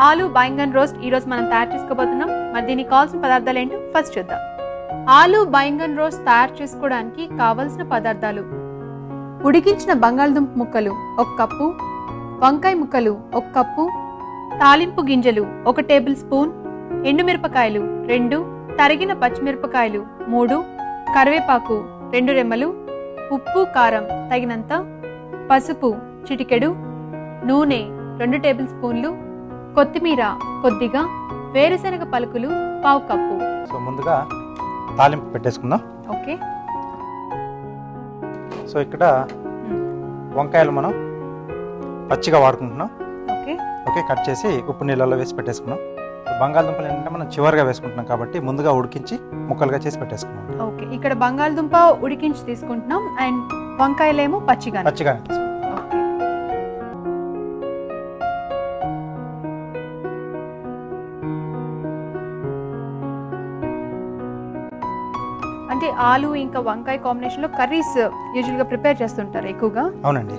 ఆలు బైంగన్ రోస్ట్ ఈ రోజు మనం తయారు చేసుకోబోతున్నాం. మరి దీనికి కావాల్సిన పదార్థాలు ఏంటో ఫస్ట్ చూద్దాం. ఆలు బైంగన్ రోస్ట్ తయారు చేసుకోవడానికి కావలసిన పదార్థాలు: ఉడికించిన బంగాళదుంప ముక్కలు 1 కప్పు, వంకాయ ముక్కలు 1 కప్పు, తాలింపు గింజలు 1 టేబుల్ స్పూన్, ఎండుమిరపకాయలు 2, తరిగిన పచ్చిమిరపకాయలు 3, కరివేపాకు 2 రెమ్మలు, ఉప్పు కారం తగినంత, పసుపు చిటికెడు, నూనె 2 టేబుల్ స్పూన్లు, కొత్తిమీర కొద్దిగా, వేరుశనగ పలుకులు 1/2 కప్పు. సో ముందుగా తాలింపు పెట్టేసుకుందాం. ఓకే. సో ఇక్కడ వంకాయలు మనం పచ్చిగా వాడుకుంటున్నాం. ఓకే ఓకే, కట్ చేసి ఉప్పు నీళ్ళలో వేసి పెట్టేసుకున్నాం. బంగాళదుంపలు ఏంటంటే మనం చివరిగా వేసుకుంటున్నాం కాబట్టి ముందుగా ఉడికించి ముక్కలుగా చేసి పెట్టేసుకున్నాం. ఓకే, ఇక్కడ బంగాళదుంప ఉడికించి తీసుకుంటున్నాం అండ్ వంకాయలేమో పచ్చిగా తీసుకుంటాం. అంటే ఆలు ఇంకా వంకాయ కాంబినేషన్ లో కర్రీస్ యూజువల్ గా ప్రిపేర్ చేస్తుంటారు ఎక్కువగా. అవునండి.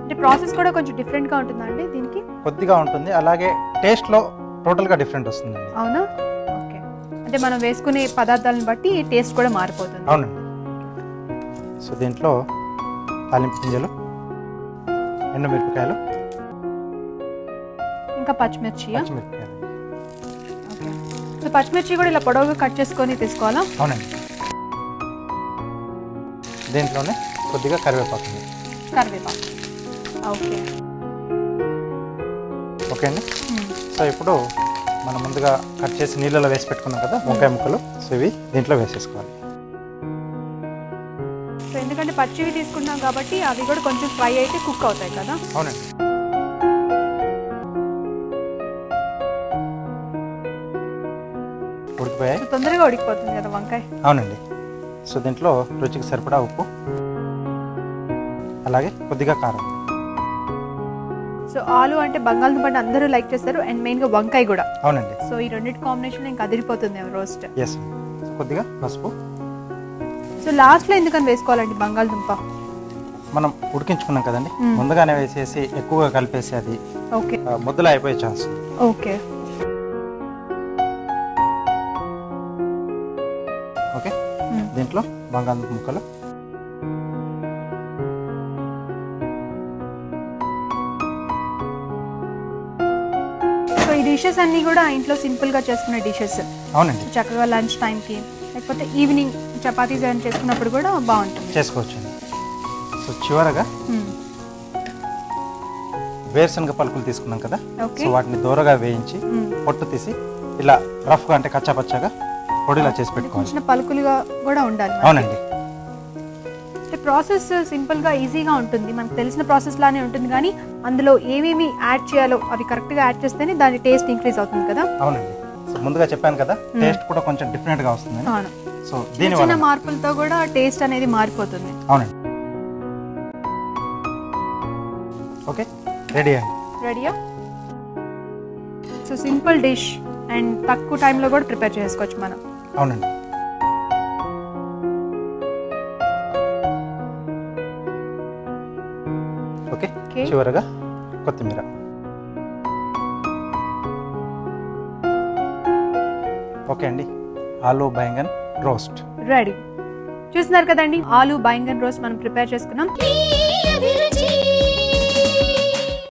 అంటే ప్రాసెస్ కూడా కొంచెం డిఫరెంట్ గా ఉంటుందా అండి? దీనికి కొద్దిగా ఉంటుంది, అలాగే టేస్ట్ లో టోటల్ గా డిఫరెంట్ వస్తుంది. అవునా? ఓకే, అంటే మనం వేసుకునే పదార్థాలను బట్టి టేస్ట్ కూడా మారిపోతుంది. అవునండి. సో దీంట్లో తాలింపు గింజలు, ఎండుమిరపకాయలు, ఇంకా పచ్చిమిర్చి. ఓకే, సో పచ్చిమిర్చి కూడా ఇలా పొడవుగా కట్ చేసుకొని తీసుకోవాలా? అవునండి. దీంట్లోనే కొద్దిగా కరివేపాకు. ఓకే ఓకే అండి. సో ఇప్పుడు మనం ముందుగా కట్ చేసి నీళ్ళలో వేసి పెట్టుకున్నాం కదా వంకాయ ముక్కలు, సో ఇవి దీంట్లో వేసేసుకోవాలి. సో ఎందుకంటే పచ్చివి తీసుకుంటాం కాబట్టి అవి కూడా కొంచెం ఫ్రై అయితే కుక్ అవుతాయి కదా. అవునండి. ఉడికిపోయాయి, తొందరగా ఉడికిపోతుంది కదా వంకాయ. అవునండి. సో దీంట్లో రుచికి సరిపడా ఉప్పు, అలాగే కొద్దిగా కారం. సో ఆలు అంటే బంగాళదుంప అంటే అందరూ లైక్ చేస్తారు అండ్ మెయిన్ గా వంకాయ కూడా. అవునండి. సో ఈ రెండింటి కాంబినేషన్ ఇంకా అదిరిపోతుంది రోస్ట్. ఎస్. కొద్దిగా పసుపు. సో లాస్ట్ లో ఎందుకని వేసుకోవాలండి బంగాళదుంప? మనం ఉడికించుకున్నాం కదండి, ముందుగానే వేసేసి ఎక్కువగా కలిపేసి అది ఓకే ముద్దలు అయిపోయే ఛాన్స్. ఓకే ఓకే, దీంట్లో బంగాళదుంప ముక్కలు, సో ఈ డిషెస్ అన్ని కూడా ఇంట్లో సింపుల్ గా చేసుకునే డిషెస్. అవునండి. చక్కగా లంచ్ టైం కి లేకపోతే ఈవినింగ్ చపాతీస్ ఏమైనా చేసుకున్నప్పుడు కూడా బాగుంటుంది, చేసుకోవచ్చు. సో చివరగా వేరుశనగ పలుకులు తీసుకున్నాం కదా, సో వాటిని దూరగా వేయించి పొట్టు తీసి ఇలా రఫ్ గా అంటే కచ్చాపచ్చాగా పొడిలా చేసి పెట్టుకోవాలి. చిన్న పలుకులుగా కూడా ఉండాలి. అవునండి. ప్రాసెస్ సింపుల్ గా ఈజీగా ఉంటుంది, మనకు తెలిసిన ప్రాసెస్ లానే ఉంటుంది, కానీ అందులో ఏమేమి యాడ్ చేయాలో అవి కరెక్ట్ గా యాడ్ చేస్తేనే దాని టేస్ట్ ఇంక్రీజ్ అవుతుంది కదా. అవునండి. సో ముందుగా చెప్పాను కదా టేస్ట్ కూడా కొంచెం డిఫరెంట్ గా వస్తుంది. అవును. సో దీని చిన్న మార్పులతో కూడా టేస్ట్ అనేది మారిపోతుంది. అవునండి. ఓకే, రెడీ అండి. రెడీయా? సో సింపుల్ డిష్ అండ్ తక్కువ టైంలో కూడా ప్రిపేర్ చేసుకోవచ్చు మనం. అవునండి. ఓకే, చివరగా కొత్తిమీర. ఓకే అండి, ఆలు బైంగన్ రోస్ట్ రెడీ. చూస్తున్నారు కదండి, ఆలు బైంగన్ రోస్ట్ మనం ప్రిపేర్ చేసుకున్నాం.